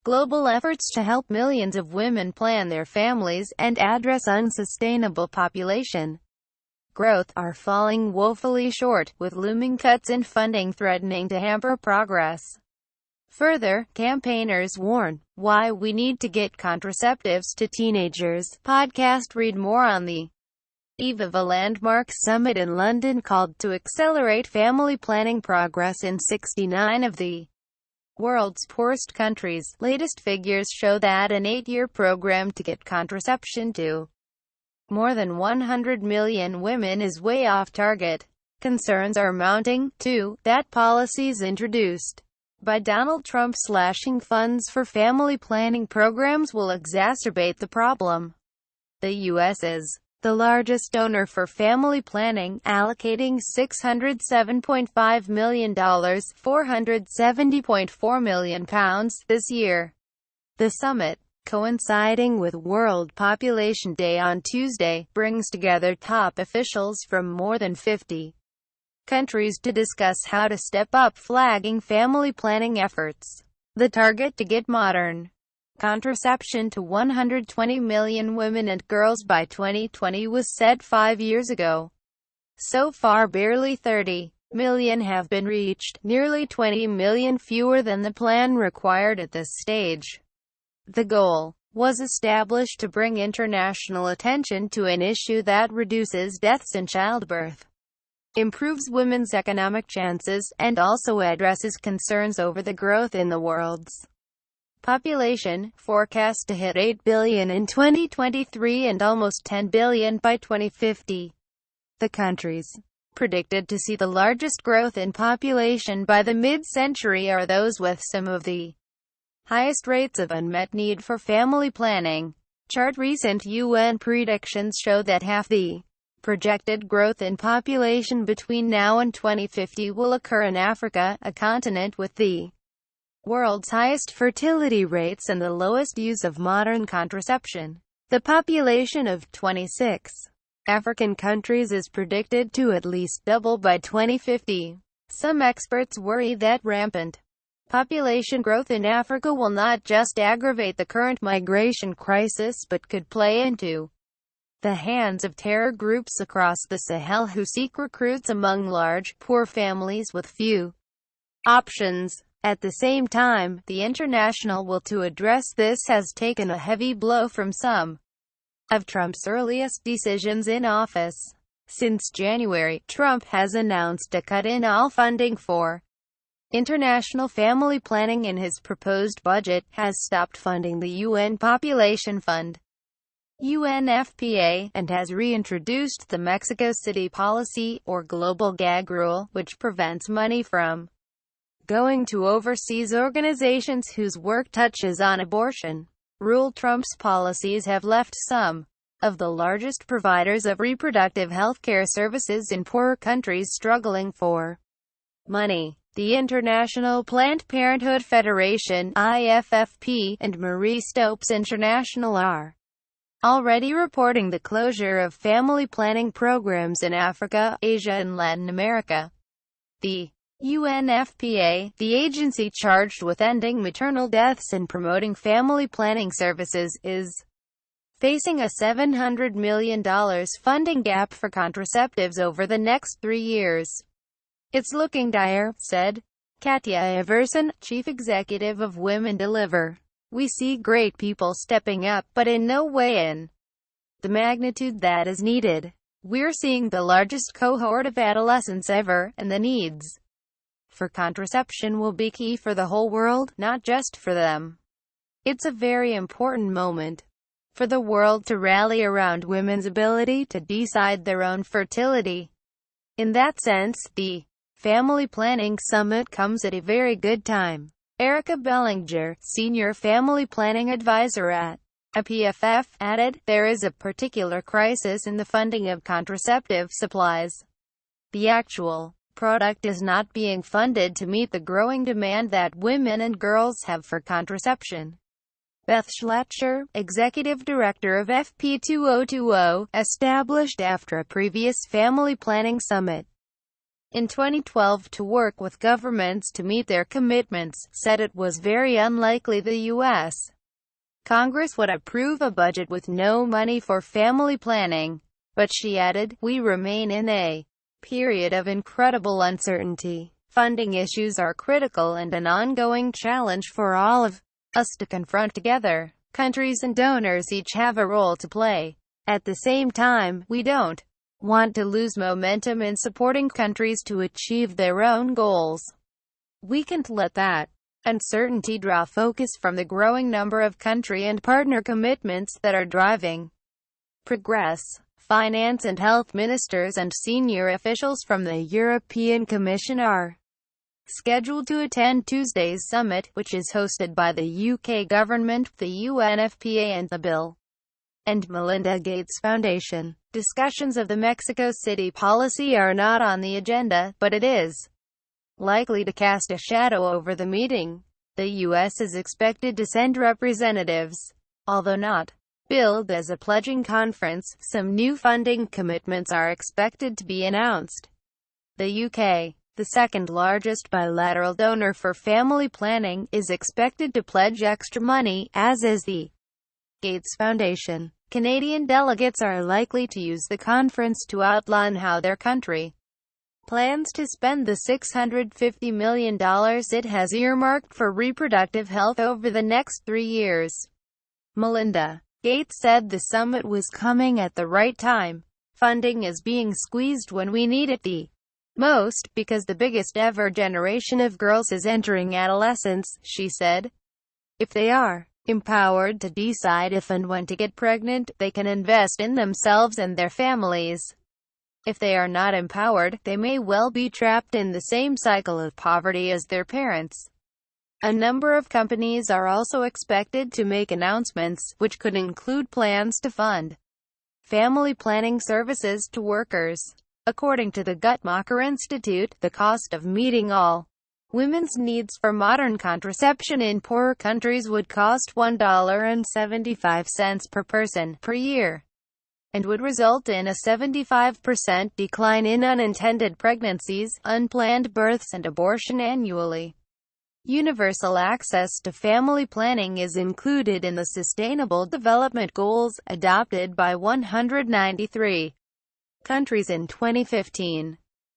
global efforts to help millions of women plan their families and address unsustainable population growth are falling woefully short, with looming cuts in funding threatening to hamper progress. Further, campaigners warn, why we need to get contraceptives to teenagers. Podcast read more on the eve of a landmark summit in London called to accelerate family planning progress in 69 of the world's poorest countries. Latest figures show that an 8-year program to get contraception to more than 100 million women is way off target. Concerns are mounting, too, that policies introduced by Donald Trump slashing funds for family planning programs will exacerbate the problem. The U.S. is the largest donor for family planning, allocating $607.5 million, £470.4 million this year. The summit, coinciding with World Population Day on Tuesday, brings together top officials from more than 50 countries to discuss how to step up flagging family planning efforts. The target to get modern contraception to 120 million women and girls by 2020 was set 5 years ago. So far barely 30 million have been reached, nearly 20 million fewer than the plan required at this stage. The goal was established to bring international attention to an issue that reduces deaths in childbirth, improves women's economic chances, and also addresses concerns over the growth in the world's population, forecast to hit 8 billion in 2023 and almost 10 billion by 2050. The countries predicted to see the largest growth in population by the mid-century are those with some of the highest rates of unmet need for family planning. Recent UN predictions show that half the projected growth in population between now and 2050 will occur in Africa, a continent with the world's highest fertility rates and the lowest use of modern contraception. The population of 26 African countries is predicted to at least double by 2050. Some experts worry that rampant population growth in Africa will not just aggravate the current migration crisis but could play into the hands of terror groups across the Sahel who seek recruits among large, poor families with few options. At the same time, the international will to address this has taken a heavy blow from some of Trump's earliest decisions in office. Since January, Trump has announced a cut in all funding for international family planning in his proposed budget, has stopped funding the UN Population Fund, UNFPA, and has reintroduced the Mexico City Policy, or Global Gag Rule, which prevents money from going to overseas organizations whose work touches on abortion. Trump's policies have left some of the largest providers of reproductive health care services in poorer countries struggling for money. The International Planned Parenthood Federation (IFFP) and Marie Stopes International are already reporting the closure of family planning programs in Africa, Asia and Latin America. The UNFPA, the agency charged with ending maternal deaths and promoting family planning services, is facing a $700 million funding gap for contraceptives over the next 3 years. "It's looking dire," said Katja Everson, chief executive of Women Deliver. "We see great people stepping up, but in no way in the magnitude that is needed. We're seeing the largest cohort of adolescents ever, and the needs for contraception will be key for the whole world, not just for them. It's a very important moment for the world to rally around women's ability to decide their own fertility. In that sense, the Family Planning Summit comes at a very good time." Erica Bellinger, senior family planning advisor at PFF, added, "There is a particular crisis in the funding of contraceptive supplies. The actual product is not being funded to meet the growing demand that women and girls have for contraception." Beth Schlachter, executive director of FP2020, established after a previous family planning summit, in 2012 to work with governments to meet their commitments, said it was very unlikely the U.S. Congress would approve a budget with no money for family planning. But she added, "We remain in a period of incredible uncertainty. Funding issues are critical and an ongoing challenge for all of us to confront together. Countries and donors each have a role to play. At the same time, we don't want to lose momentum in supporting countries to achieve their own goals. We can't let that uncertainty draw focus from the growing number of country and partner commitments that are driving progress." Finance and health ministers and senior officials from the European Commission are scheduled to attend Tuesday's summit, which is hosted by the UK government, the UNFPA and the Bill and Melinda Gates Foundation. Discussions of the Mexico City policy are not on the agenda, but it is likely to cast a shadow over the meeting. The U.S. is expected to send representatives, although not billed as a pledging conference. Some new funding commitments are expected to be announced. The UK, the second largest bilateral donor for family planning, is expected to pledge extra money, as is the Gates Foundation. Canadian delegates are likely to use the conference to outline how their country plans to spend the $650 million it has earmarked for reproductive health over the next 3 years. Melinda Gates said the summit was coming at the right time. Funding is being squeezed when we need it the most, because the biggest ever generation of girls is entering adolescence, she said. If they are empowered to decide if and when to get pregnant, they can invest in themselves and their families. If they are not empowered, they may well be trapped in the same cycle of poverty as their parents. A number of companies are also expected to make announcements, which could include plans to fund family planning services to workers. According to the Guttmacher Institute, the cost of meeting all women's needs for modern contraception in poorer countries would cost $1.75 per person per year, and would result in a 75% decline in unintended pregnancies, unplanned births and abortion annually. Universal access to family planning is included in the Sustainable Development Goals, adopted by 193 countries in 2015.